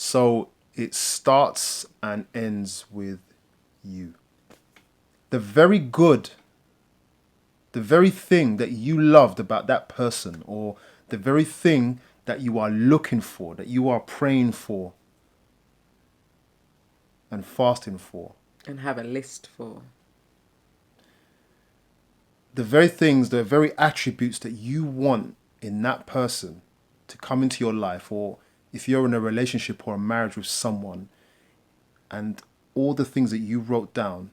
So it starts and ends with you. The very good, the very thing that you loved about that person, or the very thing that you are looking for, that you are praying for and fasting for, And have a list for. the very things, the very attributes that you want in that person to come into your life, or if you're in a relationship or a marriage with someone, and all the things that you wrote down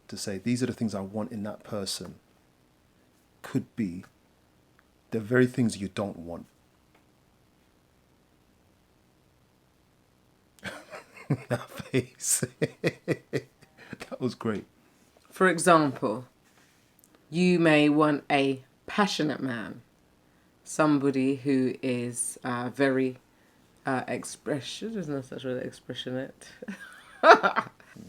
to say, these are the things I want in that person, could be the very things you don't want. That face. That was great. For example, you may want a passionate man, somebody who is very expression. There's no such word, expressionate.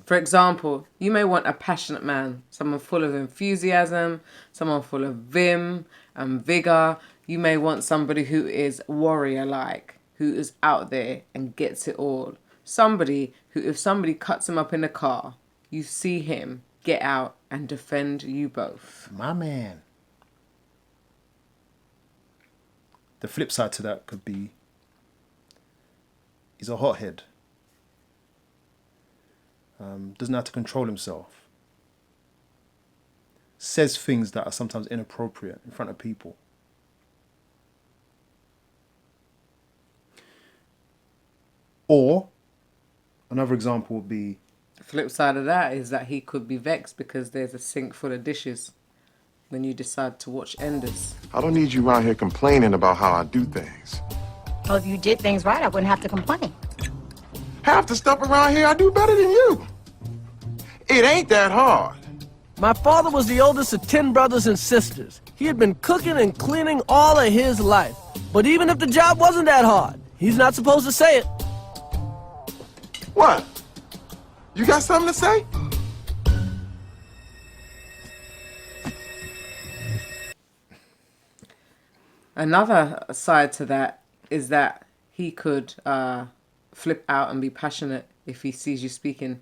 For example, you may want a passionate man, someone full of enthusiasm, someone full of vim and vigor. You may want somebody who is warrior-like, who is out there and gets it all. Somebody who, if somebody cuts him up in a car, you see him get out and defend you both. My man. The flip side to that could be he's a hothead. Doesn't have to control himself. Says things that are sometimes inappropriate in front of people. Or another example would be The flip side of that is that he could be vexed because there's a sink full of dishes when you decide to watch Enders. I don't need you around here complaining about how I do things. Well, if you did things right, I wouldn't have to complain. Half the stuff around here I do better than you. It ain't that hard. My father was the oldest of 10 brothers and sisters. He had been cooking and cleaning all of his life. But even if the job wasn't that hard, he's not supposed to say it. What? You got something to say? Another side to that is that he could flip out and be passionate if he sees you speaking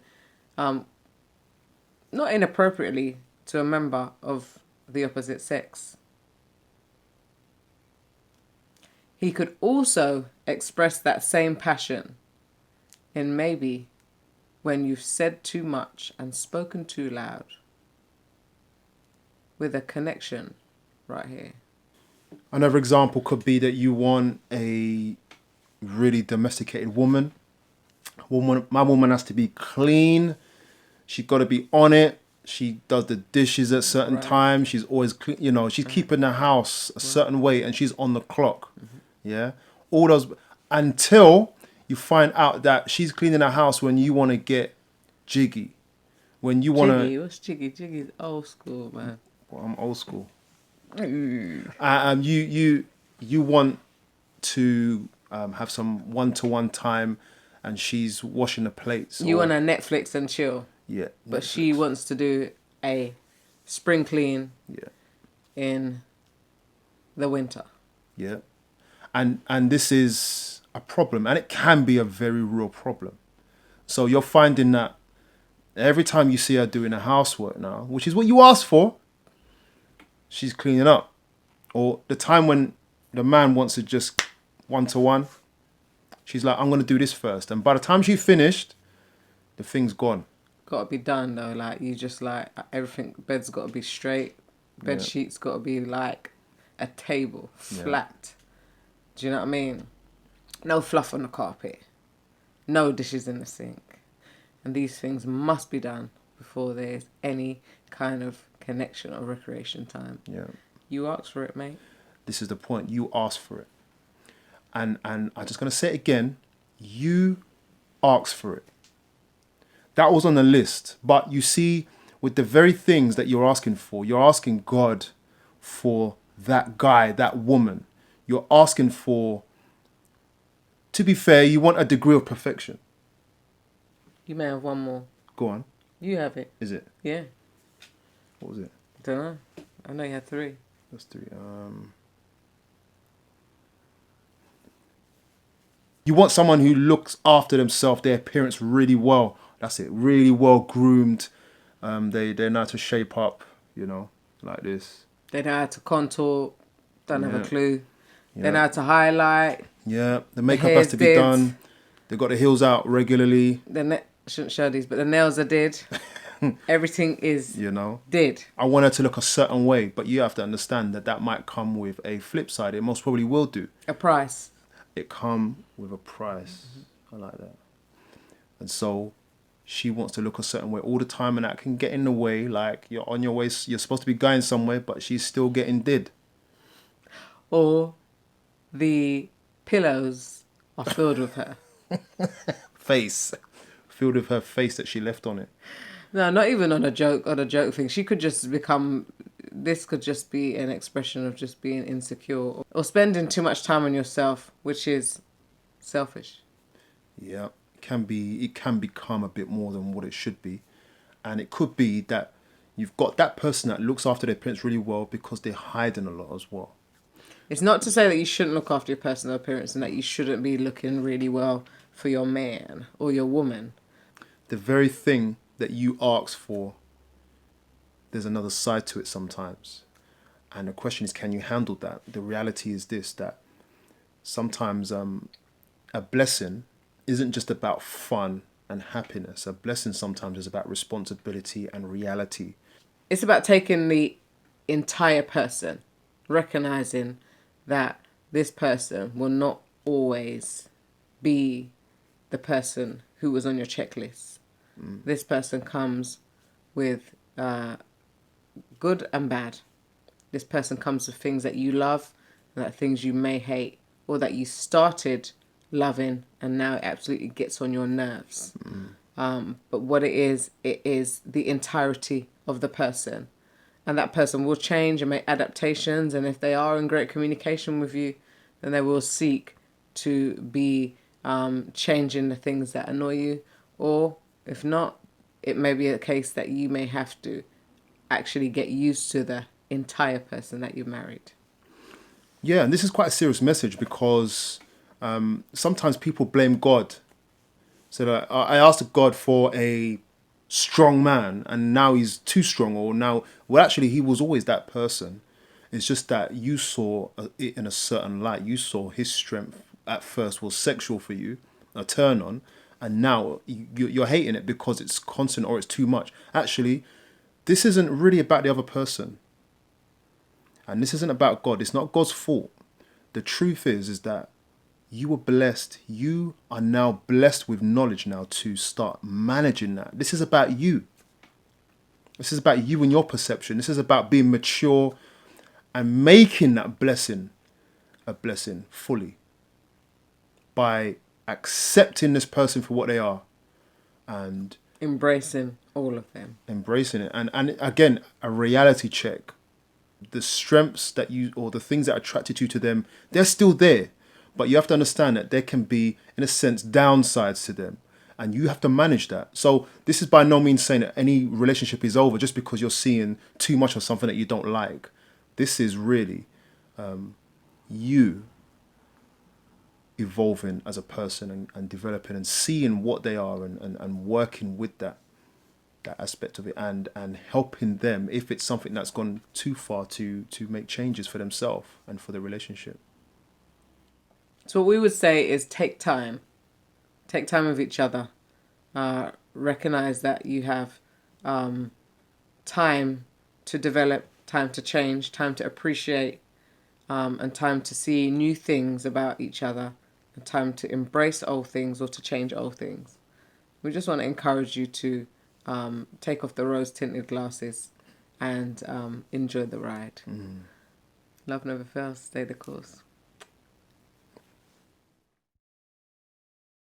not inappropriately to a member of the opposite sex. He could also express that same passion in maybe when you've said too much and spoken too loud, with a connection right here. another example could be that you want a really domesticated woman. My woman has to be clean. She's got to be on it. She does the dishes at certain times. She's always clean. You know, she's keeping the house a certain way, and she's on the clock. Yeah, all those until you find out that she's cleaning the house when you want to get jiggy, when you want Jiggy, to. what's Jiggy? Jiggy's old school, man. Well, I'm old school. You want to have some one-to-one time, and she's washing the plates. You or- want to Netflix and chill, Yeah. but she wants to do a spring clean Yeah. in the winter. Yeah. And this is a problem, and it can be a very real problem. So you're finding that every time you see her doing the housework now, which is what you asked for, she's cleaning up. Or the time when the man wants to just one-to-one, she's like, I'm going to do this first. And by the time she finished, the thing's gone. Got to be done though. Like you just like everything. Bed's got to be straight. Bed sheets got to be like a table, flat. Do you know what I mean? No fluff on the carpet. No dishes in the sink. And these things must be done before there's any kind of connection or recreation time. Yeah. You asked for it, mate. This is the point. You asked for it. And I'm just going to say it again. You asked for it. That was on the list. But you see, with the very things that you're asking for, you're asking God for that guy, that woman. You're asking for, to be fair, you want a degree of perfection. You may have one more. Go on. You have it. Is it? Yeah. What was it? Don't know. I know you had 3. That's 3. You want someone who looks after themselves, their appearance really well. That's it, really well groomed. They know how to shape up, like this. They know how to contour, don't have a Yeah. clue. They Yeah. know how to highlight. Yeah, the makeup hair's has to be did. done. They got the heels out regularly, Shouldn't show these, but the nails are did. Everything is did. I want her to look a certain way, but you have to understand that might come with a flip side. It most probably will do. A price. It come with a price. I like that. And so she wants to look a certain way all the time, and that can get in the way. Like, you're on your way, you're supposed to be going somewhere, but she's still getting did. Or the pillows are filled with her. Face. Filled with her face that she left on it. No, not even on a joke thing. She could just become, this could just be an expression of just being insecure or spending too much time on yourself, which is selfish. Yeah, it can become a bit more than what it should be. And it could be that you've got that person that looks after their appearance really well because they're hiding a lot as well. It's not to say that you shouldn't look after your personal appearance and that you shouldn't be looking really well for your man or your woman. The very thing that you ask for, there's another side to it sometimes. And the question is, can you handle that? The reality is this, that sometimes a blessing isn't just about fun and happiness. A blessing sometimes is about responsibility and reality. It's about taking the entire person, recognizing that this person will not always be the person who was on your checklist. This person comes with good and bad. This person comes with things that you love and that things you may hate, or that you started loving and now it absolutely gets on your nerves. But what it is the entirety of the person. And that person will change and make adaptations, and if they are in great communication with you, then they will seek to be changing the things that annoy you. Or if not, it may be a case that you may have to actually get used to the entire person that you married. Yeah, and this is quite a serious message because sometimes people blame God. So that I asked God for a strong man and now he's too strong, or now, well, actually he was always that person. It's just that you saw it in a certain light. You saw his strength at first was sexual for you, a turn on, and now you're hating it because it's constant or it's too much. Actually, this isn't really about the other person. And this isn't about God. It's not God's fault. The truth is that you were blessed. You are now blessed with knowledge now to start managing that. This is about you. This is about you and your perception. This is about being mature and making that blessing a blessing fully by accepting this person for what they are and Embracing all of them. embracing it. And again, a reality check. The strengths that you, or the things that attracted you to them, they're still there. But you have to understand that there can be, in a sense, downsides to them. And you have to manage that. So this is by no means saying that any relationship is over just because you're seeing too much of something that you don't like. This is really you evolving as a person and developing and seeing what they are and working with that aspect of it and helping them if it's something that's gone too far to make changes for themselves and for the relationship. So what we would say is take time with each other. Recognize that you have time to develop, time to change, time to appreciate, and time to see new things about each other, and time to embrace old things or to change old things. We just want to encourage you to take off the rose-tinted glasses and enjoy the ride. Love never fails. Stay the course.